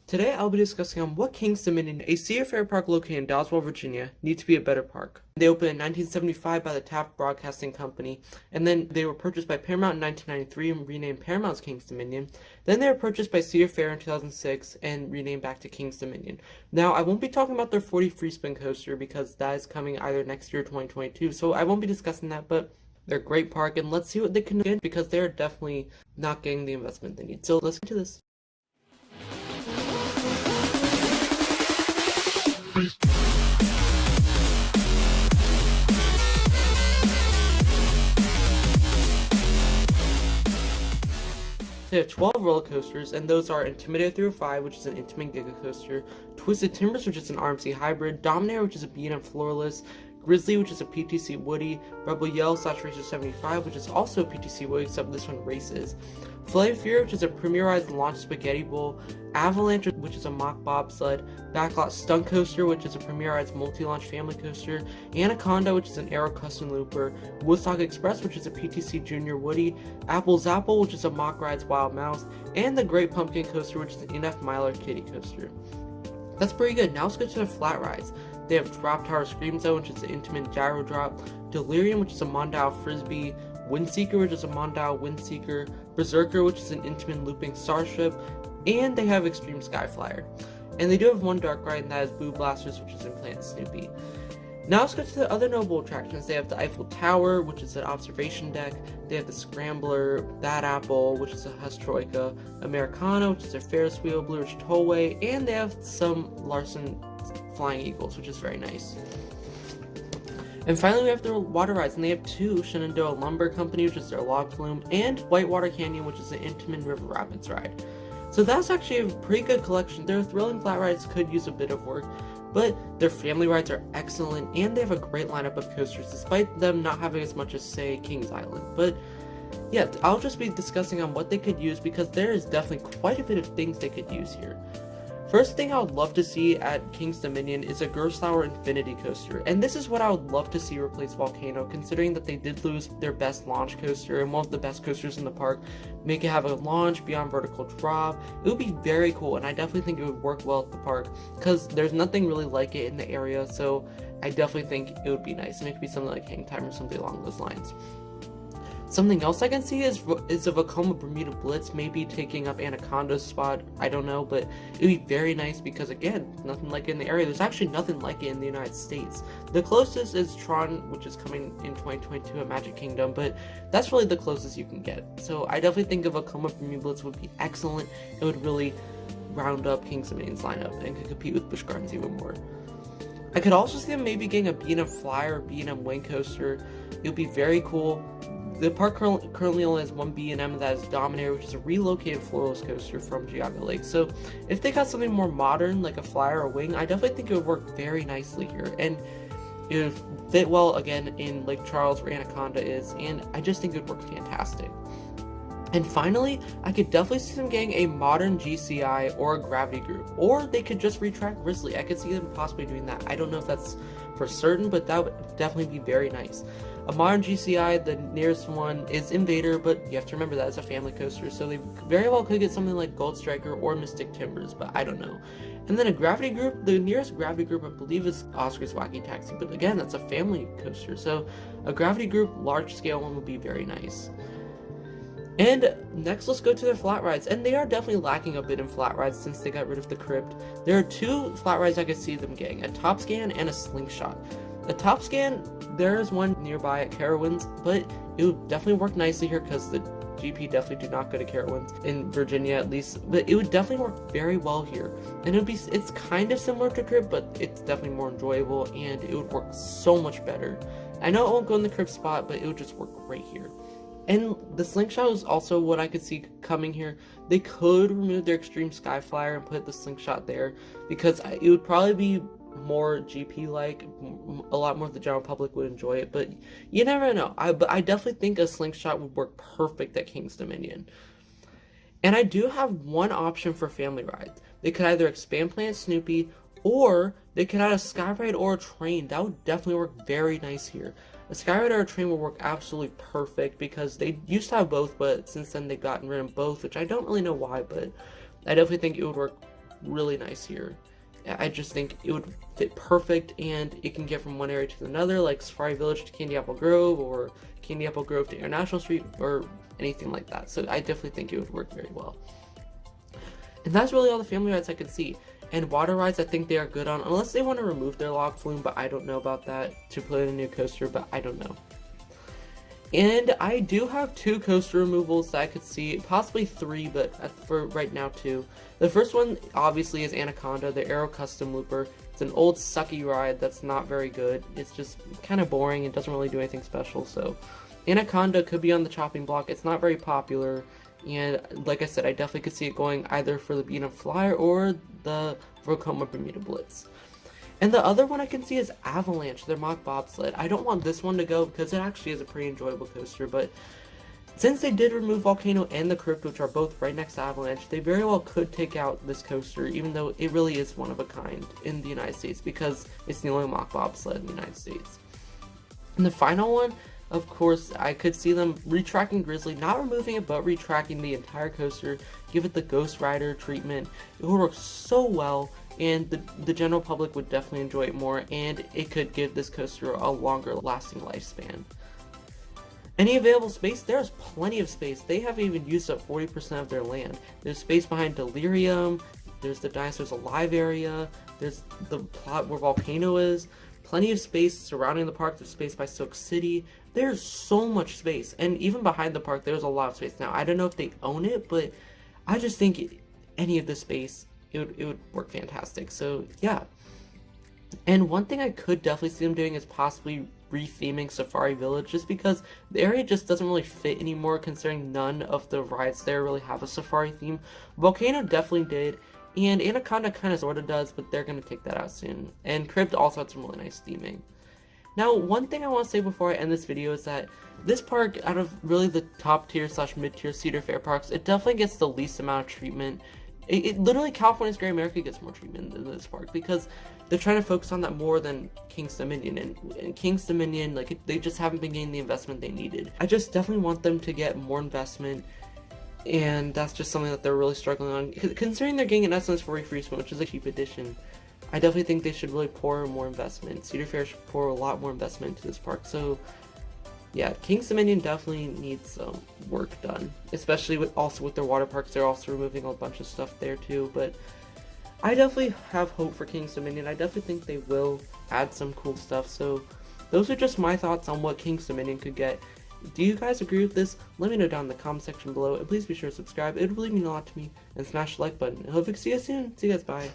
Today I'll be discussing on what King's Dominion, a Cedar Fair park located in Doswell, Virginia, needs to be a better park. They opened in 1975 by the Taft Broadcasting Company, and then they were purchased by Paramount in 1993 and renamed Paramount's King's Dominion. Then they were purchased by Cedar Fair in 2006 and renamed back to King's Dominion. Now, I won't be talking about their 40 free spin coaster because that is coming either next year or 2022, so I won't be discussing that, but they're a great park, and let's see what they can get because they're definitely not getting the investment they need. So let's get to this. They have 12 roller coasters, and those are Intimidator 305, which is an Intamin Giga Coaster, Twisted Timbers, which is an RMC Hybrid, Dominator, which is a B&M Floorless, Grizzly, which is a PTC Woody, Rebel Yell / Racer 75, which is also a PTC Woody, except this one races, Flame Fury, which is a premierized launch spaghetti bowl, Avalanche, which is a mock bobsled, Backlot Stunt Coaster, which is a premierized multi-launch family coaster, Anaconda, which is an Aero custom looper, Woodstock Express, which is a PTC Junior Woody, Apple's Apple, which is a mock rides Wild Mouse, and the Great Pumpkin Coaster, which is an NF Mylar Kitty Coaster. That's pretty good. Now let's go to the flat rides. They have Drop Tower Scream Zone, which is an Intamin Gyro Drop, Delirium, which is a Mondial Frisbee, Windseeker, which is a Mondial Windseeker, Berserker, which is an Intamin Looping Starship, and they have Extreme Skyflyer. And they do have one dark ride, and that is Boo Blasters, which is in Planet Snoopy. Now let's go to the other notable attractions. They have the Eiffel Tower, which is an observation deck. They have the Scrambler, Bad Apple, which is a Hush Troika, Americana, which is a Ferris wheel, Blue Ridge Tollway, and they have some Larson Flying Eagles, which is very nice. And finally, we have the water rides, and they have two: Shenandoah Lumber Company, which is their log flume, and Whitewater Canyon, which is the Intamin River Rapids ride. So that's actually a pretty good collection. Their thrilling flat rides could use a bit of work, but their family rides are excellent, and they have a great lineup of coasters, despite them not having as much as, say, Kings Island. But yeah, I'll just be discussing on what they could use because there is definitely quite a bit of things they could use here. First thing I would love to see at King's Dominion is a Gerstlauer Infinity Coaster, and this is what I would love to see replace Volcano, considering that they did lose their best launch coaster and one of the best coasters in the park. Make it have a launch beyond vertical drop. It would be very cool, and I definitely think it would work well at the park, because there's nothing really like it in the area, so I definitely think it would be nice, and it could be something like Hang Time or something along those lines. Something else I can see is a Vekoma Bermuda Blitz, maybe taking up Anaconda's spot. I don't know, but it would be very nice because, again, nothing like it in the area. There's actually nothing like it in the United States. The closest is Tron, which is coming in 2022 at Magic Kingdom, but that's really the closest you can get. So I definitely think a Vekoma Bermuda Blitz would be excellent. It would really round up King's Dominion's lineup and could compete with Busch Gardens even more. I could also see them maybe getting a B&M Flyer or B&M Wing Coaster. It would be very cool. The park currently only has one B&M, that is Dominator, which is a relocated floorless coaster from Geauga Lake. So if they got something more modern, like a Flyer or Wing, I definitely think it would work very nicely here. And it would fit well, again, in Lake Charles, where Anaconda is, and I just think it would work fantastic. And finally, I could definitely see them getting a modern GCI or a Gravity Group, or they could just retract Grizzly. I could see them possibly doing that. I don't know if that's for certain, but that would definitely be very nice. A modern GCI, the nearest one is Invader, but you have to remember that it's a family coaster, so they very well could get something like Gold Striker or Mystic Timbers, but I don't know. And then a Gravity Group, the nearest Gravity Group I believe is Oscar's Wacky Taxi, but again, that's a family coaster, so a Gravity Group large scale one would be very nice. And next, let's go to their flat rides, and they are definitely lacking a bit in flat rides since they got rid of the Crypt. There are two flat rides I could see them getting, a Top Scan and a Slingshot. A Top Scan, there is one nearby at Carowinds, but it would definitely work nicely here because the GP definitely do not go to Carowinds, in Virginia at least, but it would definitely work very well here. And it's kind of similar to Crypt, but it's definitely more enjoyable, and it would work so much better. I know it won't go in the Crypt spot, but it would just work great here. And the Slingshot is also what I could see coming here. They could remove their Extreme Skyflyer and put the Slingshot there, because it would probably be more GP-like, a lot more of the general public would enjoy it, but you never know. But I definitely think a Slingshot would work perfect at King's Dominion. And I do have one option for family rides. They could either expand Planet Snoopy, or they could add a Skyride or a train. That would definitely work very nice here. A Skyride or a train will work absolutely perfect because they used to have both, but since then they've gotten rid of both, which I don't really know why, but I definitely think it would work really nice here. I just think it would fit perfect, and it can get from one area to another, like Safari Village to Candy Apple Grove, or Candy Apple Grove to International Street, or anything like that. So I definitely think it would work very well. And that's really all the family rides I could see. And water rides, I think they are good on, unless they want to remove their log flume, but I don't know about that, to put in a new coaster, but I don't know. And I do have 2 coaster removals that I could see, possibly 3, but for right now 2. The first one obviously is Anaconda, the Aero Custom Looper. It's an old sucky ride that's not very good. It's just kind of boring and doesn't really do anything special, so Anaconda could be on the chopping block. It's not very popular, and like I said, I definitely could see it going either for the Beat & Flyer or the Vekoma Bermuda Blitz. And the other one I can see is Avalanche, their mock bobsled. I don't want this one to go because it actually is a pretty enjoyable coaster, but since they did remove Volcano and the Crypt, which are both right next to Avalanche, they very well could take out this coaster, even though it really is one of a kind in the United States, because it's the only mock bobsled in the United States. And the final one, of course, I could see them retracking Grizzly, not removing it, but retracking the entire coaster, give it the Ghost Rider treatment. It would work so well, and the general public would definitely enjoy it more, and it could give this coaster a longer lasting lifespan. Any available space? There's plenty of space. They haven't even used up 40% of their land. There's space behind Delirium, there's the Dinosaurs Alive area, there's the plot where Volcano is, plenty of space surrounding the park, there's space by Silk City. There's so much space, and even behind the park there's a lot of space. Now, I don't know if they own it, but I just think any of the space, it would work fantastic. So yeah. And one thing I could definitely see them doing is possibly retheming Safari Village, just because the area just doesn't really fit anymore, considering none of the rides there really have a safari theme. Volcano definitely did, and Anaconda kind of sort of does, but they're going to take that out soon. And Crypt also had some really nice theming. Now, one thing I want to say before I end this video is that this park, out of really the top tier / mid tier Cedar Fair parks, it definitely gets the least amount of treatment. It literally, California's Great America gets more treatment than this park, because they're trying to focus on that more than King's Dominion, and King's Dominion, like, they just haven't been getting the investment they needed. I just definitely want them to get more investment, and that's just something that they're really struggling on. Considering they're getting an Essence for Refreezement, which is a cheap addition, I definitely think they should really pour more investment. Cedar Fair should pour a lot more investment into this park. So yeah, King's Dominion definitely needs some work done, especially with their water parks. They're also removing a bunch of stuff there too, but I definitely have hope for King's Dominion. I definitely think they will add some cool stuff. So those are just my thoughts on what King's Dominion could get. Do you guys agree with this? Let me know down in the comment section below, and please be sure to subscribe. It would really mean a lot to me, and smash the like button. I hope to see you soon. See you guys, bye.